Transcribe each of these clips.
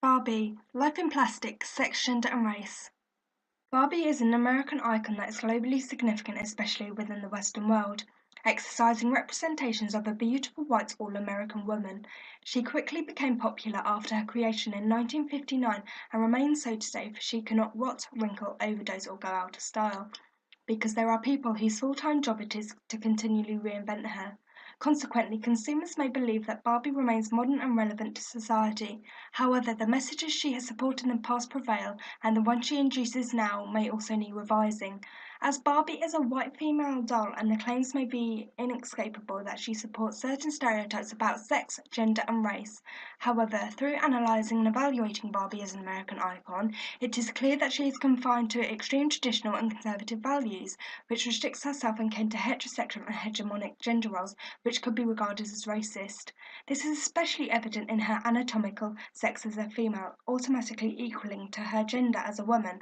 Barbie, Life in Plastic, Sex, Gender and Race. Barbie is an American icon that is globally significant, especially within the Western world. Exercising representations of a beautiful white all-American woman, she quickly became popular after her creation in 1959 and remains so today, for she cannot rot, wrinkle, overdose or go out of style, because there are people whose full-time job it is to continually reinvent her. Consequently, consumers may believe that Barbie remains modern and relevant to society. However, the messages she has supported in the past prevail, and the ones she introduces now may also need revising. As Barbie is a white female doll, and the claims may be inescapable that she supports certain stereotypes about sex, gender, and race. However, through analysing and evaluating Barbie as an American icon, it is clear that she is confined to extreme traditional and conservative values, which restricts herself and akin to heterosexual and hegemonic gender roles, which could be regarded as racist. This is especially evident in her anatomical sex as a female, automatically equaling to her gender as a woman.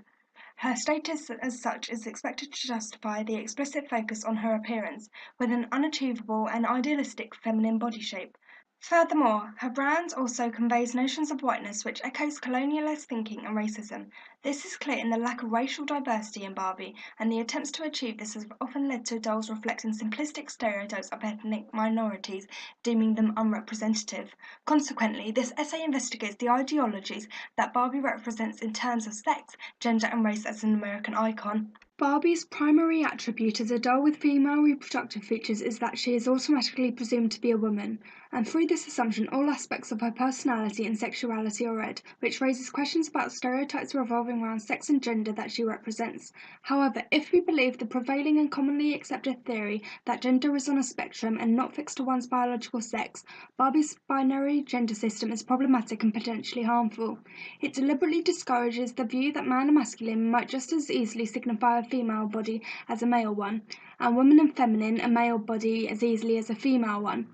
Her status as such is expected to justify the explicit focus on her appearance, with an unachievable and idealistic feminine body shape. Furthermore, her brand also conveys notions of whiteness which echoes colonialist thinking and racism. This is clear in the lack of racial diversity in Barbie, and the attempts to achieve this have often led to dolls reflecting simplistic stereotypes of ethnic minorities, deeming them unrepresentative. Consequently, this essay investigates the ideologies that Barbie represents in terms of sex, gender and race as an American icon. Barbie's primary attribute as a doll with female reproductive features is that she is automatically presumed to be a woman, and through this assumption all aspects of her personality and sexuality are read, which raises questions about stereotypes revolving around sex and gender that she represents. However, if we believe the prevailing and commonly accepted theory that gender is on a spectrum and not fixed to one's biological sex, Barbie's binary gender system is problematic and potentially harmful. It deliberately discourages the view that man and masculine might just as easily signify a female body as a male one, and woman and feminine a male body as easily as a female one.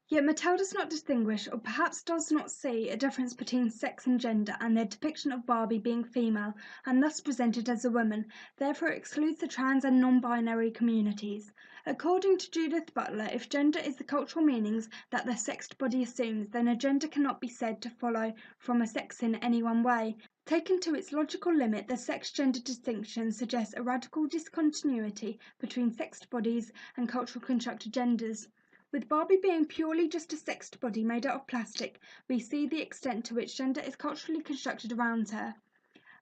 Yet Mattel does not distinguish, or perhaps does not see, a difference between sex and gender, and their depiction of Barbie being female, and thus presented as a woman, therefore excludes the trans and non-binary communities. According to Judith Butler, if gender is the cultural meanings that the sexed body assumes, then a gender cannot be said to follow from a sex in any one way. Taken to its logical limit, the sex-gender distinction suggests a radical discontinuity between sexed bodies and culturally constructed genders. With Barbie being purely just a sexed body made out of plastic, we see the extent to which gender is culturally constructed around her.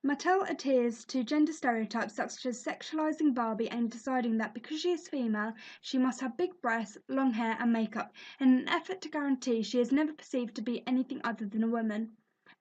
Mattel adheres to gender stereotypes such as sexualizing Barbie and deciding that because she is female, she must have big breasts, long hair, and makeup, in an effort to guarantee she is never perceived to be anything other than a woman.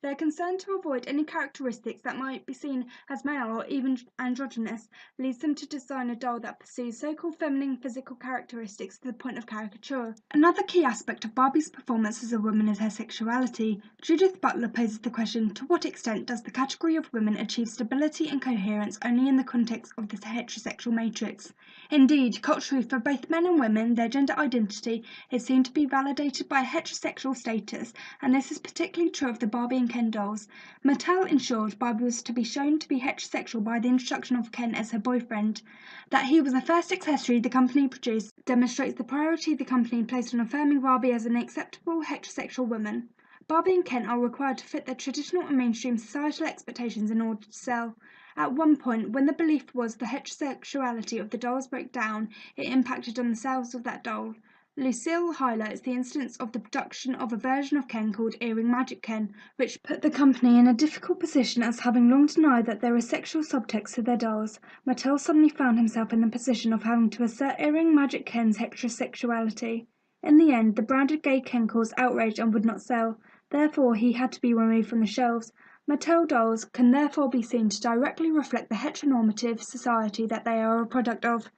They are concerned to avoid any characteristics that might be seen as male or even androgynous, leads them to design a doll that pursues so-called feminine physical characteristics to the point of caricature. Another key aspect of Barbie's performance as a woman is her sexuality. Judith Butler poses the question, to what extent does the category of women achieve stability and coherence only in the context of this heterosexual matrix? Indeed, culturally for both men and women, their gender identity is seen to be validated by heterosexual status, and this is particularly true of the Barbie and Ken dolls. Mattel ensured Barbie was to be shown to be heterosexual by the introduction of Ken as her boyfriend. That he was the first accessory the company produced demonstrates the priority the company placed on affirming Barbie as an acceptable heterosexual woman. Barbie and Ken are required to fit the traditional and mainstream societal expectations in order to sell. At one point, when the belief was the heterosexuality of the dolls broke down, it impacted on the sales of that doll. Lucille highlights the instance of the production of a version of Ken called Earring Magic Ken, which put the company in a difficult position as having long denied that there is sexual subtext to their dolls. Mattel suddenly found himself in the position of having to assert Earring Magic Ken's heterosexuality. In the end, the branded gay Ken caused outrage and would not sell. Therefore, he had to be removed from the shelves. Mattel dolls can therefore be seen to directly reflect the heteronormative society that they are a product of.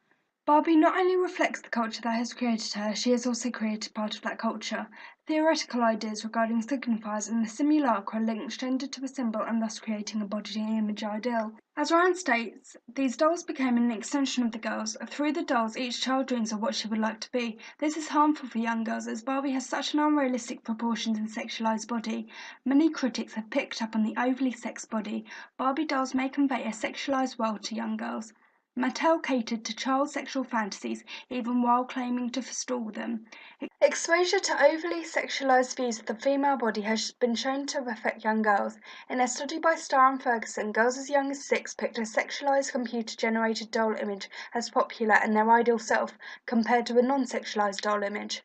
Barbie not only reflects the culture that has created her, she has also created part of that culture. Theoretical ideas regarding signifiers and the simulacra linked gender to a symbol and thus creating a body image ideal. As Ryan states, these dolls became an extension of the girls. Through the dolls, each child dreams of what she would like to be. This is harmful for young girls as Barbie has such an unrealistic proportions and sexualized body. Many critics have picked up on the overly sexed body. Barbie dolls may convey a sexualized world to young girls. Mattel catered to child sexual fantasies even while claiming to forestall them. Exposure to overly sexualized views of the female body has been shown to affect young girls. In a study by Starr and Ferguson, girls as young as 6 picked a sexualized computer-generated doll image as popular and their ideal self, compared to a non-sexualized doll image.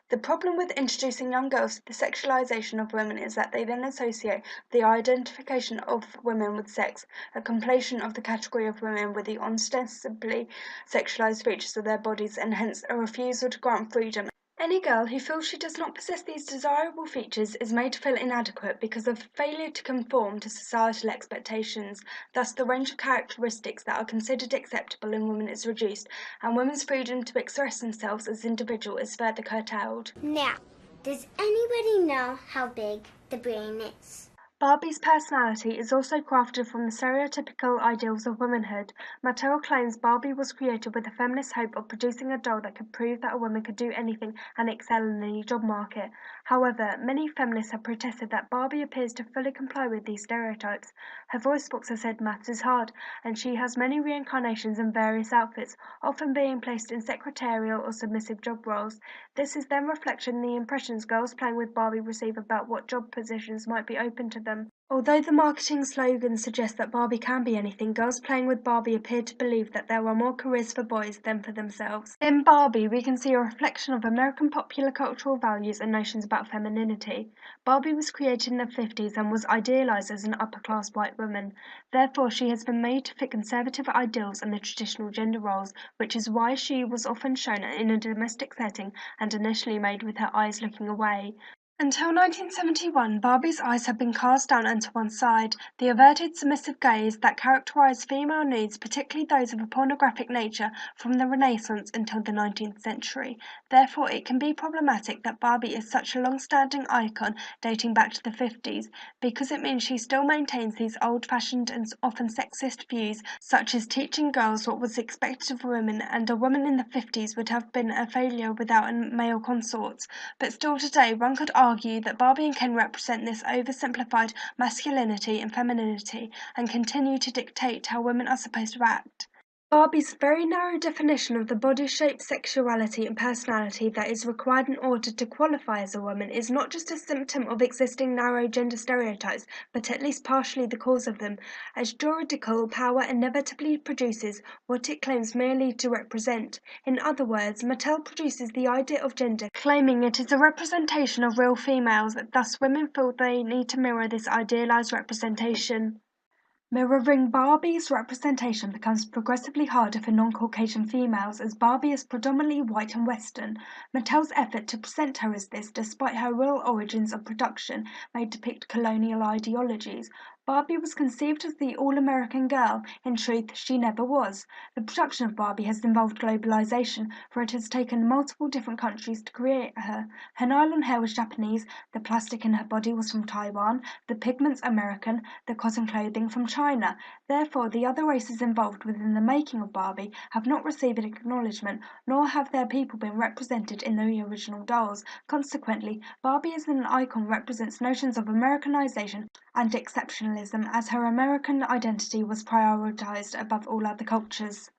The problem with introducing young girls to the sexualization of women is that they then associate the identification of women with sex, a conflation of the category of women with the ostensibly sexualized features of their bodies, and hence a refusal to grant freedom. Any girl who feels she does not possess these desirable features is made to feel inadequate because of failure to conform to societal expectations. Thus, the range of characteristics that are considered acceptable in women is reduced, and women's freedom to express themselves as individuals is further curtailed. Now, does anybody know how big the brain is? Barbie's personality is also crafted from the stereotypical ideals of womanhood. Mattel claims Barbie was created with the feminist hope of producing a doll that could prove that a woman could do anything and excel in the job market. However, many feminists have protested that Barbie appears to fully comply with these stereotypes. Her voice box has said maths is hard, and she has many reincarnations in various outfits, often being placed in secretarial or submissive job roles. This is then reflected in the impressions girls playing with Barbie receive about what job positions might be open to them. Although the marketing slogan suggests that Barbie can be anything, girls playing with Barbie appear to believe that there are more careers for boys than for themselves. In Barbie, we can see a reflection of American popular cultural values and notions about femininity. Barbie was created in the 50s and was idealized as an upper-class white woman. Therefore, she has been made to fit conservative ideals and the traditional gender roles, which is why she was often shown in a domestic setting and initially made with her eyes looking away. Until 1971, Barbie's eyes had been cast down and to one side. The averted, submissive gaze that characterized female nudes, particularly those of a pornographic nature, from the Renaissance until the 19th century. Therefore, it can be problematic that Barbie is such a long-standing icon dating back to the 50s, because it means she still maintains these old-fashioned and often sexist views, such as teaching girls what was expected of women, and a woman in the 50s would have been a failure without a male consort. But still today, one could argue that Barbie and Ken represent this oversimplified masculinity and femininity and continue to dictate how women are supposed to act. Barbie's very narrow definition of the body shape, sexuality, and personality that is required in order to qualify as a woman is not just a symptom of existing narrow gender stereotypes, but at least partially the cause of them, as juridical power inevitably produces what it claims merely to represent. In other words, Mattel produces the idea of gender, claiming it is a representation of real females, thus women feel they need to mirror this idealized representation. Mirroring Barbie's representation becomes progressively harder for non-Caucasian females, as Barbie is predominantly white and Western. Mattel's effort to present her as this, despite her real origins of production, may depict colonial ideologies. Barbie was conceived as the all-American girl. In truth, she never was. The production of Barbie has involved globalization, for it has taken multiple different countries to create her. Her nylon hair was Japanese, the plastic in her body was from Taiwan, the pigments American, the cotton clothing from China. Therefore, the other races involved within the making of Barbie have not received acknowledgement, nor have their people been represented in the original dolls. Consequently, Barbie as an icon represents notions of Americanization and exceptionalism, as her American identity was prioritized above all other cultures.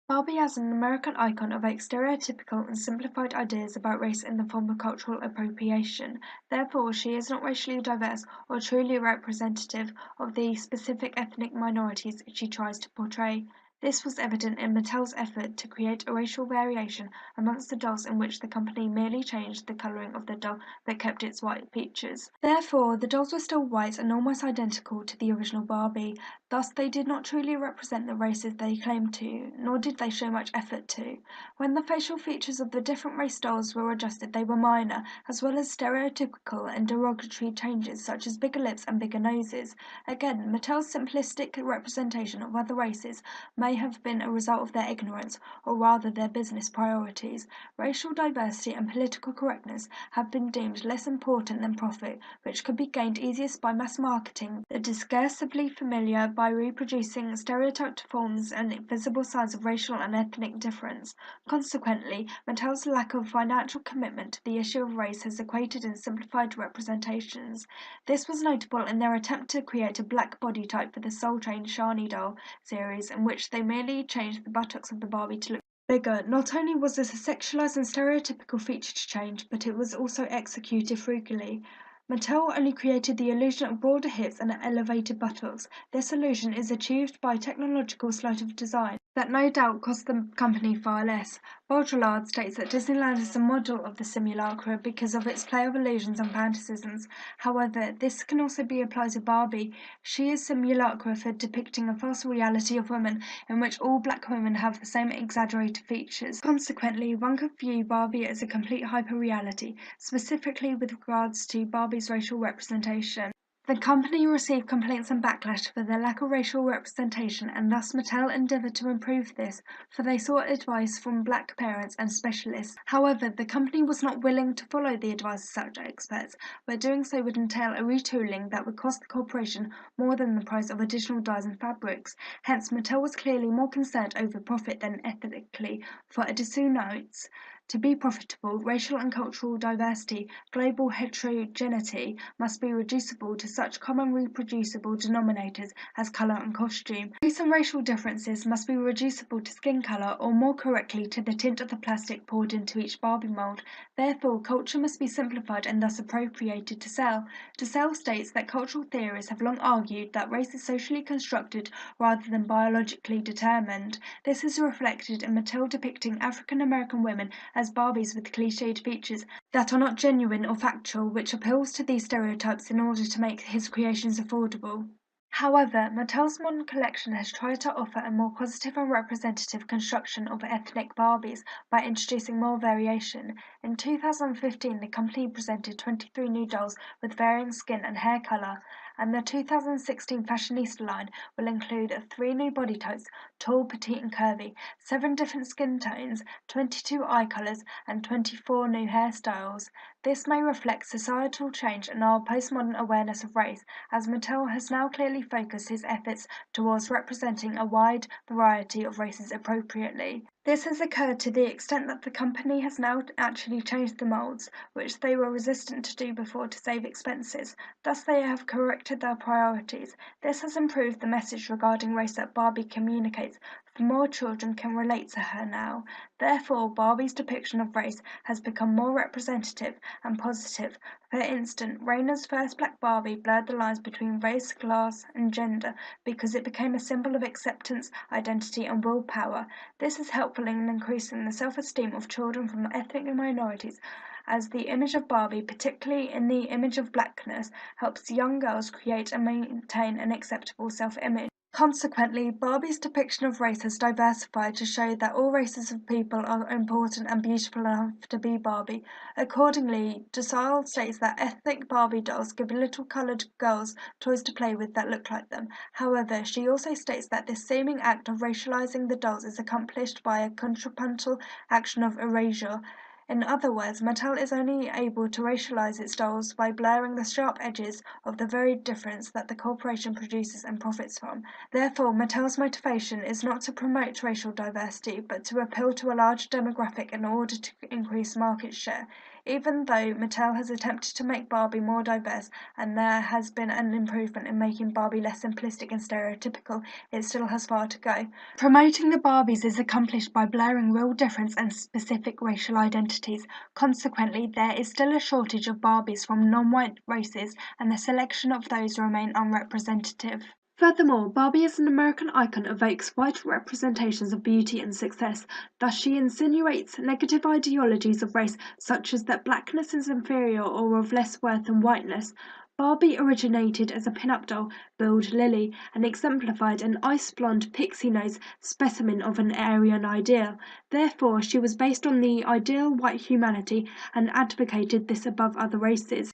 Barbie as an American icon evokes stereotypical and simplified ideas about race in the form of cultural appropriation. Therefore, she is not racially diverse or truly representative of the specific ethnic minorities she tries to portray. This was evident in Mattel's effort to create a racial variation amongst the dolls, in which the company merely changed the coloring of the doll but kept its white features. Therefore, the dolls were still white and almost identical to the original Barbie. Thus, they did not truly represent the races they claimed to, nor did they show much effort to. When the facial features of the different race dolls were adjusted, they were minor, as well as stereotypical and derogatory changes such as bigger lips and bigger noses. Again, Mattel's simplistic representation of other races may have been a result of their ignorance, or rather their business priorities. Racial diversity and political correctness have been deemed less important than profit, which could be gained easiest by mass marketing, the discursively familiar by reproducing stereotyped forms and visible signs of racial and ethnic difference. Consequently, Mattel's lack of financial commitment to the issue of race has equated in simplified representations. This was notable in their attempt to create a black body type for the Soul Train Shani doll series, in which they they merely changed the buttocks of the Barbie to look bigger. Not only was this a sexualized and stereotypical feature change, but it was also executed frugally. Mattel only created the illusion of broader hips and elevated buttocks. This illusion is achieved by technological sleight of design that no doubt cost the company far less. Baudrillard states that Disneyland is a model of the simulacra because of its play of illusions and fantasisms. However, this can also be applied to Barbie. She is simulacra for depicting a false reality of women in which all black women have the same exaggerated features. Consequently, one could view Barbie as a complete hyperreality, specifically with regards to Barbie's racial representation. The company received complaints and backlash for their lack of racial representation, and thus Mattel endeavored to improve this, for they sought advice from black parents and specialists. However, the company was not willing to follow the advice of such experts, but doing so would entail a retooling that would cost the corporation more than the price of additional dyes and fabrics. Hence, Mattel was clearly more concerned over profit than ethically, for Edisu notes, to be profitable, racial and cultural diversity, global heterogeneity, must be reducible to such common reproducible denominators as color and costume. Race and racial differences must be reducible to skin color, or more correctly to the tint of the plastic poured into each Barbie mold. Therefore, culture must be simplified and thus appropriated to sell. DeSalle states that cultural theorists have long argued that race is socially constructed rather than biologically determined. This is reflected in Mattel depicting African American women as Barbies with cliched features that are not genuine or factual, which appeals to these stereotypes in order to make his creations affordable. However, Mattel's modern collection has tried to offer a more positive and representative construction of ethnic Barbies by introducing more variation. In 2015, the company presented 23 new dolls with varying skin and hair color, and the 2016 Fashionista line will include 3 new body types: tall, petite, and curvy, 7 different skin tones, 22 eye colors, and 24 new hairstyles. This may reflect societal change and our postmodern awareness of race, as Mattel has now clearly focused his efforts towards representing a wide variety of races appropriately. This has occurred to the extent that the company has now actually changed the molds, which they were resistant to do before to save expenses. Thus they have corrected their priorities. This has improved the message regarding race that Barbie communicates, for more children can relate to her now. Therefore, Barbie's depiction of race has become more representative and positive. For instance, Rayner's first black Barbie blurred the lines between race, class, and gender because it became a symbol of acceptance, identity, and willpower. This is helpful in increasing the self-esteem of children from ethnic minorities, as the image of Barbie, particularly in the image of blackness, helps young girls create and maintain an acceptable self-image. Consequently, Barbie's depiction of race has diversified to show that all races of people are important and beautiful enough to be Barbie. Accordingly, DeSalle states that ethnic Barbie dolls give little colored girls toys to play with that look like them. However, she also states that this seeming act of racializing the dolls is accomplished by a contrapuntal action of erasure. In other words, Mattel is only able to racialize its dolls by blurring the sharp edges of the very difference that the corporation produces and profits from. Therefore, Mattel's motivation is not to promote racial diversity, but to appeal to a large demographic in order to increase market share. Even though Mattel has attempted to make Barbie more diverse and there has been an improvement in making Barbie less simplistic and stereotypical, it still has far to go. Promoting the Barbies is accomplished by blurring real difference and specific racial identities. Consequently, there is still a shortage of Barbies from non-white races, and the selection of those remain unrepresentative. Furthermore, Barbie as an American icon evokes white representations of beauty and success. Thus, she insinuates negative ideologies of race, such as that blackness is inferior or of less worth than whiteness. Barbie originated as a pin-up doll, billed Lily, and exemplified an ice-blonde, pixie-nosed specimen of an Aryan ideal. Therefore, she was based on the ideal white humanity and advocated this above other races.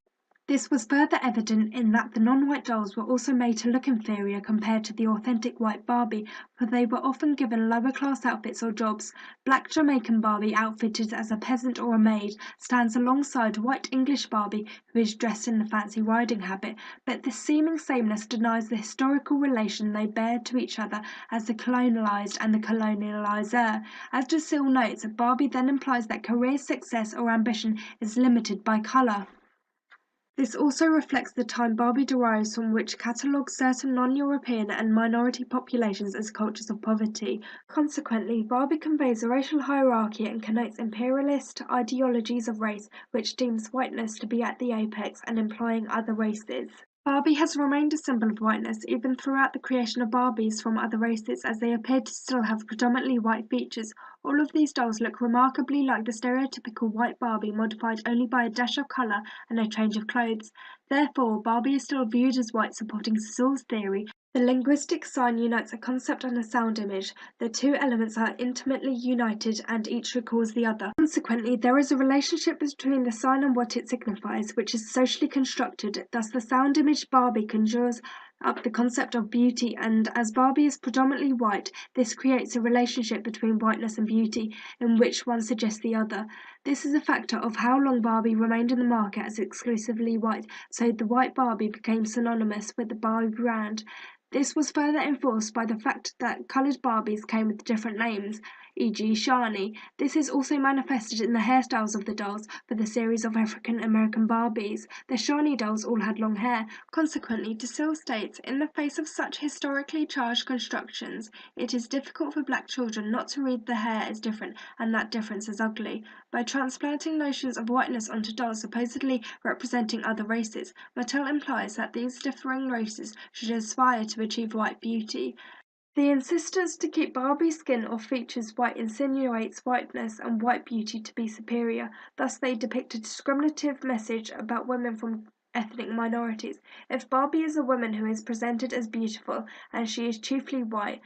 This was further evident in that the non-white dolls were also made to look inferior compared to the authentic white Barbie, for they were often given lower-class outfits or jobs. Black Jamaican Barbie, outfitted as a peasant or a maid, stands alongside white English Barbie, who is dressed in a fancy riding habit, but this seeming sameness denies the historical relation they bear to each other as the colonialized and the colonializer. As DeSille notes, Barbie then implies that career success or ambition is limited by color. This also reflects the time Barbie derives from, which catalogues certain non-European and minority populations as cultures of poverty. Consequently, Barbie conveys a racial hierarchy and connotes imperialist ideologies of race, which deems whiteness to be at the apex and implying other races. Barbie has remained a symbol of whiteness even throughout the creation of Barbies from other races, as they appear to still have predominantly white features. All of these dolls look remarkably like the stereotypical white Barbie, modified only by a dash of color and a change of clothes. Therefore, Barbie is still viewed as white, supporting Cecil's theory. The linguistic sign unites a concept and a sound image. The two elements are intimately united and each recalls the other. Consequently, there is a relationship between the sign and what it signifies, which is socially constructed. Thus, the sound image Barbie conjures up the concept of beauty, and as Barbie is predominantly white, this creates a relationship between whiteness and beauty, in which one suggests the other. This is a factor of how long Barbie remained in the market as exclusively white, so the white Barbie became synonymous with the Barbie brand. This was further enforced by the fact that colored Barbies came with different names, e.g. Shani. This is also manifested in the hairstyles of the dolls for the series of African American Barbies. The Shani dolls all had long hair. Consequently, Dislaimer states, in the face of such historically charged constructions, it is difficult for black children not to read the hair as different and that difference as ugly. By transplanting notions of whiteness onto dolls supposedly representing other races, Mattel implies that these differing races should aspire to achieve white beauty. The insistence to keep Barbie's skin or features white insinuates whiteness and white beauty to be superior. Thus, they depict a discriminative message about women from ethnic minorities. If Barbie is a woman who is presented as beautiful and she is chiefly white,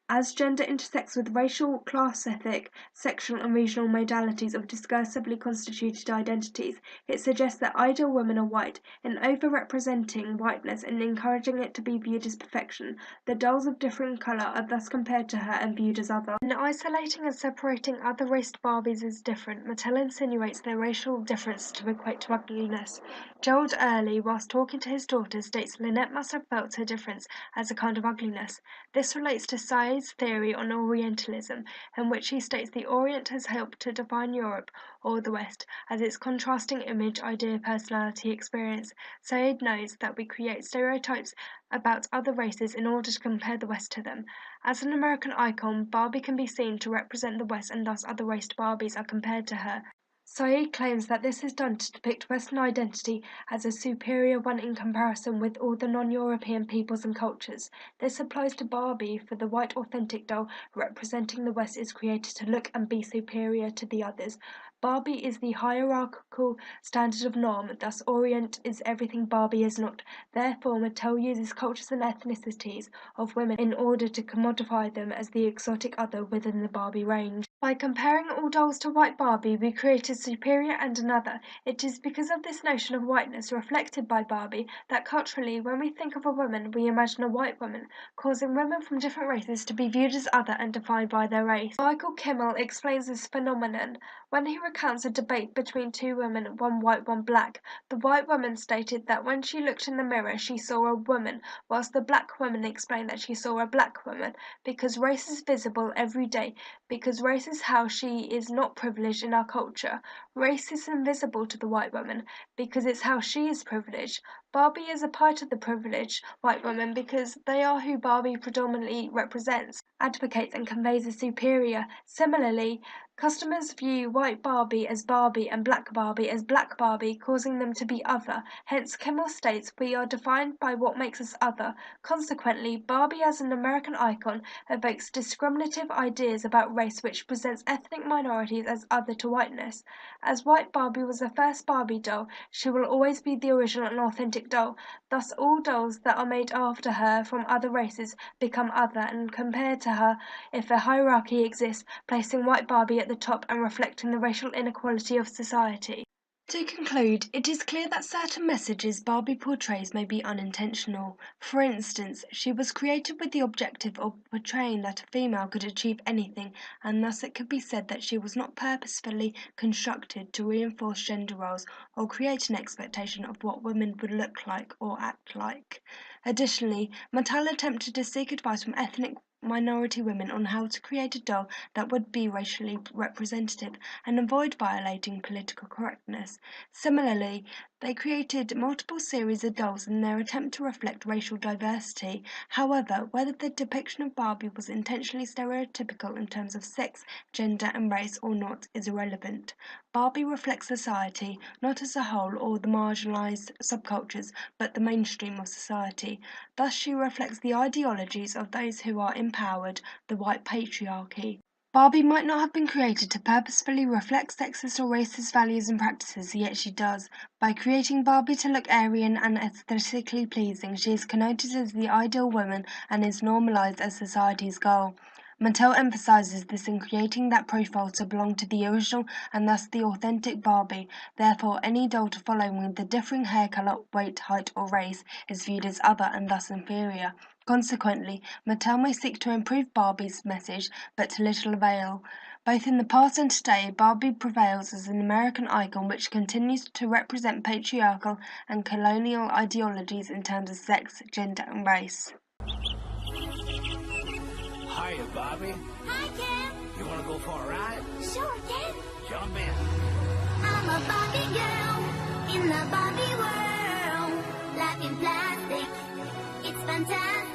as gender intersects with racial, class-ethnic, sexual and regional modalities of discursively constituted identities, it suggests that ideal women are white. In over-representing whiteness and encouraging it to be viewed as perfection, the dolls of differing color are thus compared to her and viewed as other. In isolating and separating other raced Barbies as different, Mattel insinuates their racial difference to equate to ugliness. Gerald Early, whilst talking to his daughter, states Lynette must have felt her difference as a kind of ugliness. This relates to Said's theory on Orientalism, in which he states the Orient has helped to define Europe, or the West, as its contrasting image, idea, personality, experience. Said knows that we create stereotypes about other races in order to compare the West to them. As an American icon, Barbie can be seen to represent the West, and thus other raced Barbies are compared to her. Said claims that this is done to depict Western identity as a superior one in comparison with all the non-European peoples and cultures. This applies to Barbie, for the white authentic doll representing the West is created to look and be superior to the others. Barbie is the hierarchical standard of norm, thus Orient is everything Barbie is not. Therefore, Mattel uses cultures and ethnicities of women in order to commodify them as the exotic other within the Barbie range. By comparing all dolls to white Barbie, we create a superior and another. It is because of this notion of whiteness reflected by Barbie that culturally, when we think of a woman, we imagine a white woman, causing women from different races to be viewed as other and defined by their race. Michael Kimmel explains this phenomenon when he recounts a debate between two women, one white, one black. The white woman stated that when she looked in the mirror, she saw a woman, whilst the black woman explained that she saw a black woman, because race is visible every day, because race is how she is not privileged in our culture. Race is invisible to the white woman because it's how she is privileged. Barbie is a part of the privileged white woman because they are who Barbie predominantly represents, advocates and conveys as superior. Similarly, customers view white Barbie as Barbie and black Barbie as black Barbie, causing them to be other. Hence, Kimmel states we are defined by what makes us other. Consequently, Barbie as an American icon evokes discriminative ideas about race which presents ethnic minorities as other to whiteness. As white Barbie was the first Barbie doll, she will always be the original and authentic doll. Thus, all dolls that are made after her from other races become other and compared to her if a hierarchy exists, placing white Barbie at the top and reflecting the racial inequality of society. To conclude, it is clear that certain messages Barbie portrays may be unintentional. For instance, she was created with the objective of portraying that a female could achieve anything, and thus it could be said that she was not purposefully constructed to reinforce gender roles or create an expectation of what women would look like or act like. Additionally, Mattel attempted to seek advice from ethnic minority women on how to create a doll that would be racially representative and avoid violating political correctness. Similarly, they created multiple series of dolls in their attempt to reflect racial diversity. However, whether the depiction of Barbie was intentionally stereotypical in terms of sex, gender, and race or not is irrelevant. Barbie reflects society, not as a whole or the marginalized subcultures, but the mainstream of society. Thus, she reflects the ideologies of those who are empowered, the white patriarchy. Barbie might not have been created to purposefully reflect sexist or racist values and practices, yet she does. By creating Barbie to look Aryan and aesthetically pleasing, she is connoted as the ideal woman and is normalized as society's goal. Mattel emphasizes this in creating that profile to belong to the original and thus the authentic Barbie. Therefore, any doll to follow with the differing hair color, weight, height, or race is viewed as other and thus inferior. Consequently, Mattel may seek to improve Barbie's message, but to little avail. Both in the past and today, Barbie prevails as an American icon which continues to represent patriarchal and colonial ideologies in terms of sex, gender, and race. Hiya, Barbie. Hi, Ken. You want to go for a ride? Sure, Ken. Jump in. I'm a Barbie girl in the Barbie world. Life in plastic, it's fantastic.